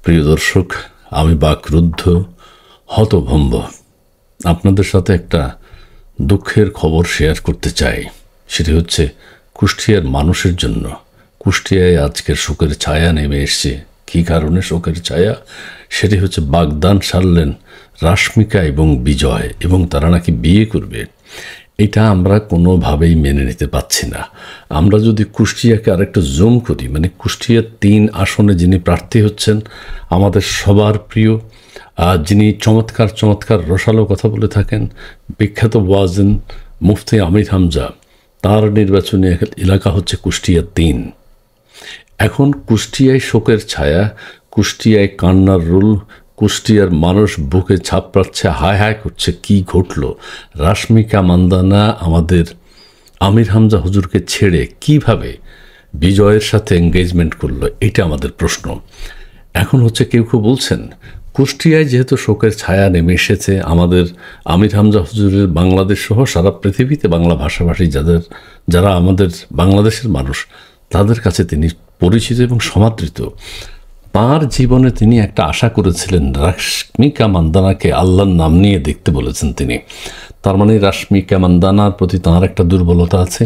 প্রিয় দর্শক, আমি বাকরুদ্ধ, হতভম্ব। আপনাদের সাথে একটা দুঃখের খবর শেয়ার করতে চাই। সেটি হচ্ছে কুষ্টিয়ার মানুষের জন্য। কুষ্টিয়ায় আজকের শোকের ছায়া নেমে এসছে। কী কারণে শোকের ছায়া? সেটি হচ্ছে বাগদান সারলেন রাশমিকা এবং বিজয়, এবং তারা নাকি বিয়ে করবে। এটা আমরা কোনোভাবেই মেনে নিতে পারছি না। আমরা যদি কুষ্টিয়াকে আরেকটু জুম করি, মানে কুষ্টিয়ার 3 আসনে যিনি প্রার্থী হচ্ছেন, আমাদের সবার প্রিয়, যিনি চমৎকার চমৎকার রসালো কথা বলে থাকেন, বিখ্যাত ওয়াজিন মুফতি আমির হামজা, তার নির্বাচনী এলাকা হচ্ছে কুষ্টিয়া 3। এখন কুষ্টিয়ায় শোকের ছায়া, কুষ্টিয়ায় কান্নার রোল, কুষ্টিয়ার মানুষ বুকে ছাপড়াচ্ছে, হায় হায় করছে। কি ঘটল? রাশমিকা মান্দানা আমাদের আমির হামজা হুজুরকে ছেড়ে কিভাবে বিজয়ের সাথে এঙ্গেজমেন্ট করলো, এটা আমাদের প্রশ্ন। এখন হচ্ছে কেউ কেউ বলছেন কুষ্টিয়ায় যেহেতু শোকের ছায়া নেমে এসেছে, আমাদের আমির হামজা হুজুরের বাংলাদেশ সহ সারা পৃথিবীতে বাংলা ভাষাভাষী যারা আমাদের বাংলাদেশের মানুষ, তাদের কাছে তিনি পরিচিত এবং সমাদৃত। তাঁর জীবনে তিনি একটা আশা করেছিলেন, রাশমিকা মান্দানাকে আল্লাহর নাম নিয়ে দেখতে বলেছেন তিনি। তার মানে রাশমিকা মান্দানার প্রতি তাঁর একটা দুর্বলতা আছে,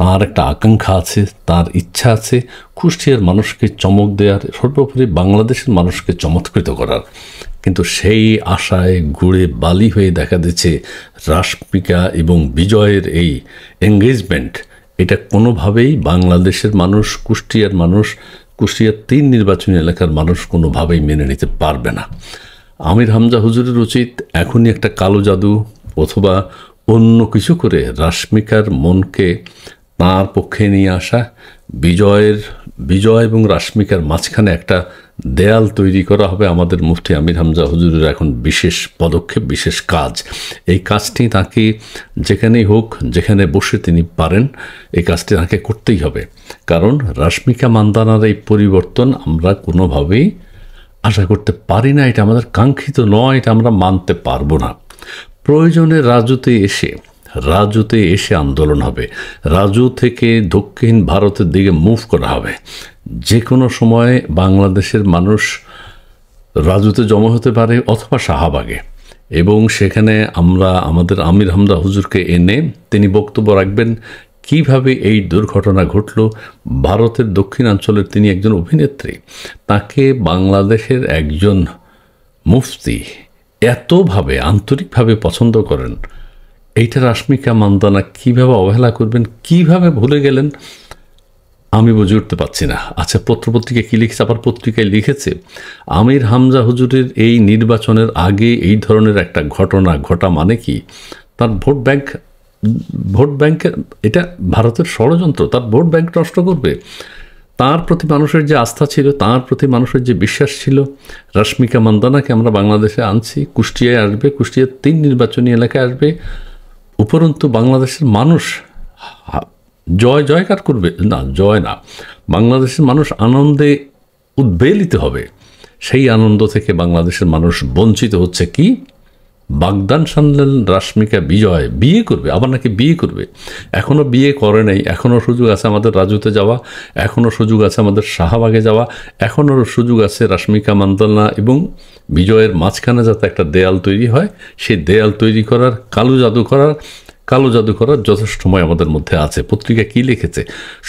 তাঁর একটা আকাঙ্ক্ষা আছে, তার ইচ্ছা আছে কুষ্টিয়ার মানুষকে চমক দেওয়ার, সর্বোপরি বাংলাদেশের মানুষকে চমৎকৃত করার। কিন্তু সেই আশায় গুড়ে বালি হয়ে দেখা দিচ্ছে রাশমিকা এবং বিজয়ের এই এঙ্গেজমেন্ট, এটা কোনোভাবেই বাংলাদেশের মানুষ, কুষ্টিয়ার মানুষ, কুষ্টিয়ার 3 নির্বাচনী এলাকার মানুষ কোনোভাবেই মেনে নিতে পারবে না। আমির হামজা হুজুরের উচিত এখনই একটা কালো জাদু অথবা অন্য কিছু করে রাশমিকার মনকে তাঁর পক্ষে নিয়ে আসা, বিজয় এবং রাশমিকার মাঝখানে একটা দেয়াল তৈরি করা হবে। আমাদের মুফতি আমির হামজা হুজুরের এখন বিশেষ পদক্ষেপ, বিশেষ কাজ। এই কাজটি তাকে যেখানেই হোক, যেখানে বসে তিনি পারেন, এই কাজটি তাকে করতেই হবে। কারণ রাশমিকা মান্দানার এই পরিবর্তন আমরা কোনোভাবেই আশা করতে পারি না। এটা আমাদের কাঙ্ক্ষিত নয়, এটা আমরা মানতে পারবো না। প্রয়োজনে রাজুতে এসে আন্দোলন হবে, রাজু থেকে দক্ষিণ ভারতের দিকে মুভ করা হবে। যে কোনো সময় বাংলাদেশের মানুষ রাজুতে জমা হতে পারে অথবা শাহবাগে, এবং সেখানে আমরা আমাদের আমির হামজা হুজুরকে এনে তিনি বক্তব্য রাখবেন কিভাবে এই দুর্ঘটনা ঘটল। ভারতের দক্ষিণাঞ্চলের তিনি একজন অভিনেত্রী, তাকে বাংলাদেশের একজন মুফতি এতভাবে আন্তরিকভাবে পছন্দ করেন, এইটা রাশমিকা মান্দানা কিভাবে অবহেলা করবেন, কিভাবে ভুলে গেলেন, আমি বুঝে উঠতে পারছি না। আচ্ছা, পত্রপত্রিকায় কী লিখেছে? আবার পত্রিকায় লিখেছে আমির হামজা হুজুরের এই নির্বাচনের আগে এই ধরনের একটা ঘটনা ঘটা মানে কি, তার ভোট ব্যাংক এটা ভারতের ষড়যন্ত্র, তার ভোট ব্যাংক নষ্ট করবে। তার প্রতি মানুষের যে আস্থা ছিল, তার প্রতি মানুষের যে বিশ্বাস ছিল, রাশমিকা মান্দানাকে আমরা বাংলাদেশে আনছি, কুষ্টিয়ায় আসবে, কুষ্টিয়ার 3 নির্বাচনী এলাকায় আসবে, উপরন্তু বাংলাদেশের মানুষ জয়কার করবে না, বাংলাদেশের মানুষ আনন্দে উদ্বেলিত হবে। সেই আনন্দ থেকে বাংলাদেশের মানুষ বঞ্চিত হচ্ছে। কি? বাগদান সানলেন রাশমিকা বিজয় বিয়ে করবে, আবার নাকি বিয়ে করবে। এখনও বিয়ে করে নাই, এখনও সুযোগ আছে আমাদের রাজুতে যাওয়া, এখনও সুযোগ আছে আমাদের শাহবাগে যাওয়া, এখনও সুযোগ আছে রাশমিকা মান্দানা এবং বিজয়ের মাঝখানে যাতে একটা দেয়াল তৈরি হয়, সেই দেয়াল তৈরি করার, কালো জাদু করার যথেষ্ট সময় আমাদের মধ্যে আছে। পত্রিকা কি লিখেছে?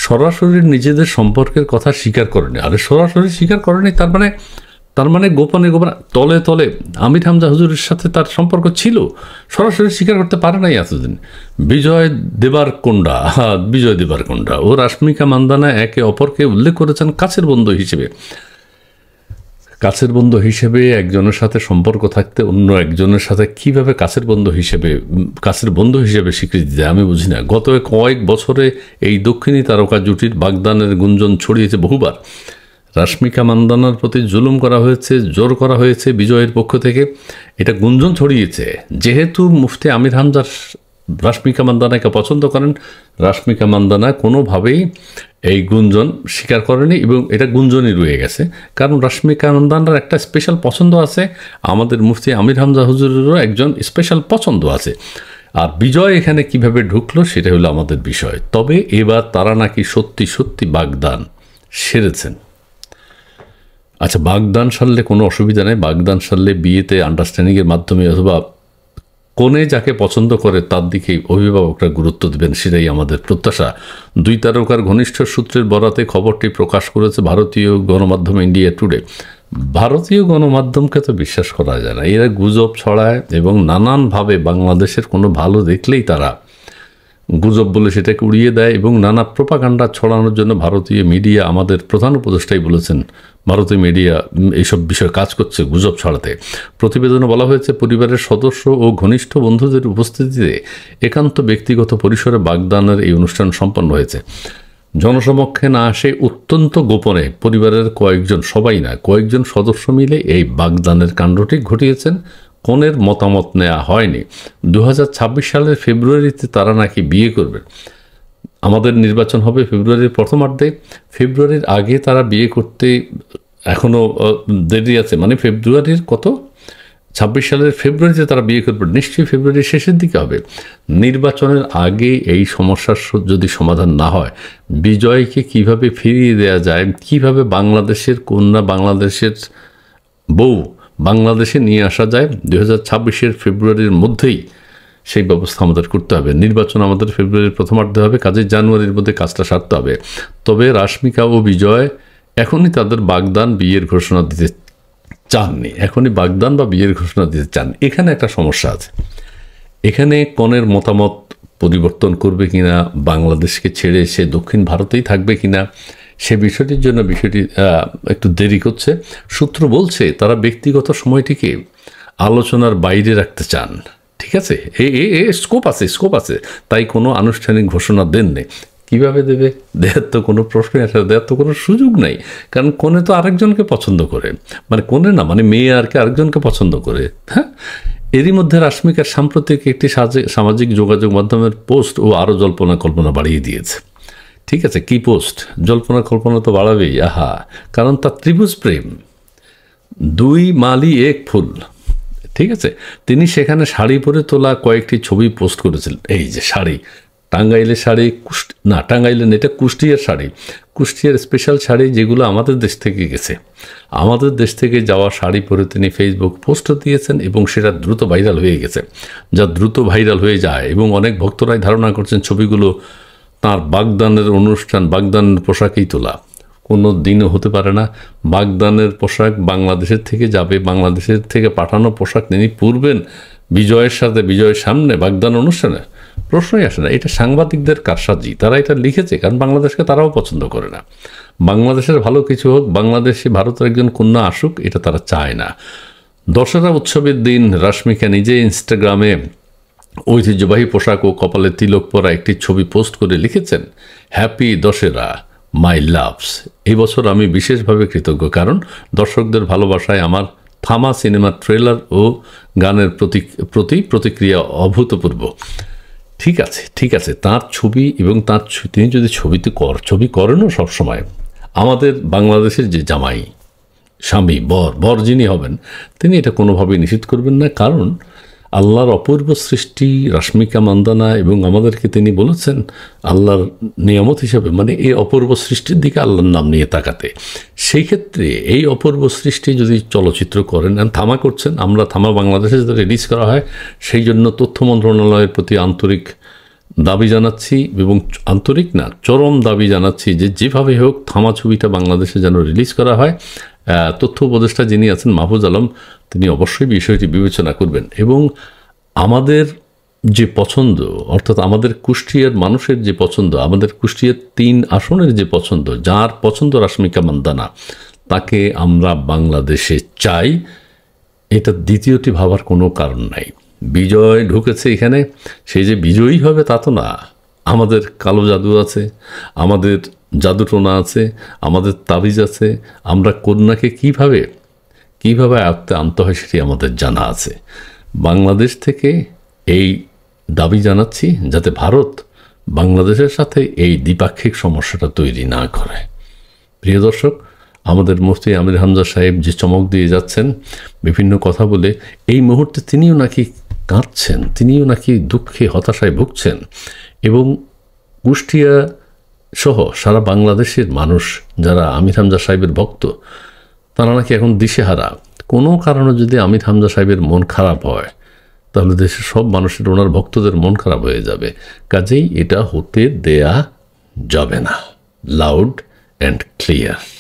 সরাসরি নিজেদের সম্পর্কের কথা স্বীকার করেনি। আরে সরাসরি স্বীকার করেনি, তার মানে গোপনে তলে তলে আমির হামজা হুজুরের সাথে তার সম্পর্ক ছিল, সরাসরি স্বীকার করতে পারে নাই এতদিন। বিজয় দেবারকোন্ডা ও রাশমিকা মান্দানা একে অপরকে উল্লেখ করেছেন কাছের বন্ধু হিসেবে। একজনের সাথে সম্পর্ক থাকতে অন্য একজনের সাথে কিভাবে কাছের বন্ধু হিসেবে স্বীকৃতি দেয় আমি বুঝি না। গত কয়েক বছরে এই দক্ষিণী তারকা জুটির বাগদানের গুঞ্জন ছড়িয়েছে বহুবার। রাশমিকা মান্দানার প্রতি জুলুম করা হয়েছে, জোর করা হয়েছে বিজয়ের পক্ষ থেকে, এটা গুঞ্জন ছড়িয়েছে। যেহেতু মুফতি আমির হামজা রাশমিকা মান্দানাকে পছন্দ করেন, রাশমিকা মান্দানা কোনোভাবেই এই গুঞ্জন স্বীকার করেনি এবং এটা গুঞ্জনই রয়ে গেছে। কারণ রাশমিকা মান্দানার একটা স্পেশাল পছন্দ আছে, আমাদের মুফতি আমির হামজা হুজুরেরও একজন স্পেশাল পছন্দ আছে। আর বিজয় এখানে কিভাবে ঢুকলো সেটা হলো আমাদের বিষয়। তবে এবার তারা নাকি সত্যি বাগদান সেরেছেন। আচ্ছা, বাগদান সারলে কোনো অসুবিধা নেই। বাগদান সারলে বিয়েতে আন্ডারস্ট্যান্ডিংয়ের মাধ্যমে অথবা কনে যাকে পছন্দ করে তার দিকে অভিভাবকরা গুরুত্ব দেবেন, সেটাই আমাদের প্রত্যাশা। 2 তারকার ঘনিষ্ঠ সূত্রের বরাতে খবরটি প্রকাশ করেছে ভারতীয় গণমাধ্যম ইন্ডিয়া টুডে। ভারতীয় গণমাধ্যমকে তো বিশ্বাস করা যায় না, এরা গুজব ছড়ায় এবং নানানভাবে বাংলাদেশের কোনো ভালো দেখলেই তারা গুজব বলে সেটাকে উড়িয়ে দেয় এবং নানা প্রোপাগান্ডা ছড়ানোর জন্য ভারতীয় মিডিয়া, আমাদের প্রধান উপদেষ্টাই বলেছেন ভারতীয় মিডিয়া এইসব বিষয়ে কাজ করছে গুজব ছড়াতে। প্রতিবেদনে বলা হয়েছে, পরিবারের সদস্য ও ঘনিষ্ঠ বন্ধুদের উপস্থিতিতে একান্ত ব্যক্তিগত পরিসরে বাগদানের এই অনুষ্ঠান সম্পন্ন হয়েছে। জনসমক্ষে না আসে অত্যন্ত গোপনে পরিবারের কয়েকজন, সবাই না, কয়েকজন সদস্য মিলে এই বাগদানের কাণ্ডটি ঘটিয়েছেন। কনের মতামত নেওয়া হয়নি। 2026 সালের ফেব্রুয়ারিতে তারা নাকি বিয়ে করবে। আমাদের নির্বাচন হবে ফেব্রুয়ারির প্রথমার্ধে। ফেব্রুয়ারির আগে তারা বিয়ে করতে এখনও দেরি আছে, মানে ফেব্রুয়ারির 26 সালের ফেব্রুয়ারিতে তারা বিয়ে করবে, নিশ্চয়ই ফেব্রুয়ারির শেষের দিকে হবে। নির্বাচনের আগে এই সমস্যার যদি সমাধান না হয়, বিজয়কে কিভাবে ফিরিয়ে দেওয়া যায়, কিভাবে বাংলাদেশের কন্যা, বাংলাদেশের বউ বাংলাদেশে নিয়ে আসা যায়, 2026-এর ফেব্রুয়ারির মধ্যেই সেই ব্যবস্থা আমাদের করতে হবে। নির্বাচন আমাদের ফেব্রুয়ারির প্রথমার্ধে হবে, কাজে জানুয়ারির মধ্যে কাজটা সারতে হবে। তবে রাশ্মিকা ও বিজয় এখনই তাদের বাগদান বিয়ের ঘোষণা দিতে চাননি, এখনই বাগদান বা বিয়ের ঘোষণা দিতে চান। এখানে একটা সমস্যা আছে। এখানে কনের মতামত পরিবর্তন করবে কিনা, বাংলাদেশকে ছেড়ে সে দক্ষিণ ভারতেই থাকবে কিনা, সে বিষয়টির জন্য বিষয়টি একটু দেরি করছে। সূত্র বলছে তারা ব্যক্তিগত সময়টিকে আলোচনার বাইরে রাখতে চান। ঠিক আছে, স্কোপ আছে, তাই কোনো আনুষ্ঠানিক ঘোষণা দেননি। কীভাবে দেবে? দেওয়ার তো কোনো প্রশ্নই আসে, দেওয়ার তো কোনো সুযোগ নাই। কারণ কনে তো আরেকজনকে পছন্দ করে, মানে কনে না, মানে মেয়ে আরেকজনকে পছন্দ করে। হ্যাঁ, এরই মধ্যে রাশ্মিকার সাম্প্রতিক একটি সামাজিক যোগাযোগ মাধ্যমের পোস্ট ও আরও জল্পনা কল্পনা বাড়িয়ে দিয়েছে। ঠিক আছে, কি পোস্ট? জল্পনা কল্পনা তো বাড়াবেই, আহা, কারণ তার ত্রিভুজ প্রেম, 2 মালি 1 ফুল। ঠিক আছে, তিনি সেখানে শাড়ি পরে তোলা কয়েকটি ছবি পোস্ট করেছিলেন। এই যে শাড়ি, টাঙ্গাইলের শাড়ি, টাঙ্গাইলের এটা কুষ্টিয়ার শাড়ি, কুষ্টিয়ার স্পেশাল শাড়ি, যেগুলো আমাদের দেশ থেকে গেছে। আমাদের দেশ থেকে যাওয়া শাড়ি পরে তিনি ফেসবুক পোস্ট দিয়েছেন এবং সেটা দ্রুত ভাইরাল হয়ে গেছে। যা দ্রুত ভাইরাল হয়ে যায় এবং অনেক ভক্তরাই ধারণা করছেন ছবিগুলো তার বাগদানের অনুষ্ঠান, বাগদানের পোশাকেই তোলা। কোনো দিনও হতে পারে না। বাগদানের পোশাক বাংলাদেশের থেকে যাবে, বাংলাদেশের থেকে পাঠানো পোশাক তিনি পরবেন বিজয়ের সাথে, বিজয়ের সামনে বাগদান অনুষ্ঠানে, প্রশ্নই আসে না। এটা সাংবাদিকদের কারসাজি, তারা এটা লিখেছে, কারণ বাংলাদেশকে তারাও পছন্দ করে না। বাংলাদেশের ভালো কিছু হোক, বাংলাদেশে ভারতের একজন কন্যা আসুক, এটা তারা চায় না। দশরা উৎসবের দিন রাশ্মিকা নিজে ইনস্টাগ্রামে ঐতিহ্যবাহী পোশাক ও কপালে তিলক পরা একটি ছবি পোস্ট করে লিখেছেন, হ্যাপি দশেরা মাই লাভস। এই বছর আমি বিশেষভাবে কৃতজ্ঞ, কারণ দর্শকদের ভালোবাসায় আমার থামা সিনেমার ট্রেলার ও গানের প্রতি প্রতিক্রিয়া অভূতপূর্ব। ঠিক আছে, তার ছবি এবং তিনি যদি ছবি করেনও সবসময়, আমাদের বাংলাদেশের যে জামাই, স্বামী, বর যিনি হবেন, তিনি এটা কোনোভাবেই নিষিদ্ধ করবেন না। কারণ আল্লাহর অপূর্ব সৃষ্টি রাশ্মিকা মান্দানা, এবং আমাদেরকে তিনি বলেছেন আল্লাহর নিয়ামত হিসাবে, মানে এই অপূর্ব সৃষ্টির দিকে আল্লাহর নাম নিয়ে তাকাতে। সেই ক্ষেত্রে এই অপূর্ব সৃষ্টি যদি চলচ্চিত্র করেন, থামা করছেন, আমরা থামা বাংলাদেশে যাতে রিলিজ করা হয়, সেই জন্য তথ্য মন্ত্রণালয়ের প্রতি আন্তরিক দাবি জানাচ্ছি, এবং আন্তরিক না, চরম দাবি জানাচ্ছি যে যেভাবে হোক থামা ছবিটা বাংলাদেশে যেন রিলিজ করা হয়। তথ্য উপদেষ্টা যিনি আছেন মাহফুজ আলম, তিনি অবশ্যই বিষয়টি বিবেচনা করবেন। এবং আমাদের যে পছন্দ, অর্থাৎ আমাদের কুষ্টিয়ার মানুষের যে পছন্দ, আমাদের কুষ্টিয়ার 3 আসনের যে পছন্দ, যার পছন্দ রাশ্মিকা মান্দানা, তাকে আমরা বাংলাদেশে চাই। এটা দ্বিতীয়টি ভাবার কোনো কারণ নাই। বিজয় ঢুকেছে এখানে, সে যে বিজয়ী হবে তা তো না। আমাদের কালো জাদু আছে, আমাদের জাদুটোনা আছে, আমাদের তাবিজ আছে। আমরা কন্যাকে কিভাবে আয়ত্তে আনতে হয় সেটি আমাদের জানা আছে। বাংলাদেশ থেকে এই দাবি জানাচ্ছি যাতে ভারত বাংলাদেশের সাথে এই দ্বিপাক্ষিক সমস্যাটা তৈরি না করে। প্রিয় দর্শক, আমাদের মুফতি আমির হামজা সাহেব যে চমক দিয়ে যাচ্ছেন বিভিন্ন কথা বলে, এই মুহূর্তে তিনিও নাকি কাঁদছেন, তিনিও নাকি দুঃখে হতাশায় ভুগছেন, এবং কুষ্টিয়া সহ সারা বাংলাদেশের মানুষ যারা আমির হামজা সাহেবের ভক্ত, তারা নাকি এখন দিশেহারা। কোনো কারণে যদি আমির হামজা সাহেবের মন খারাপ হয় তাহলে দেশের সব মানুষের, ওনার ভক্তদের মন খারাপ হয়ে যাবে। কাজেই এটা হতে দেয়া যাবে না। Loud and clear.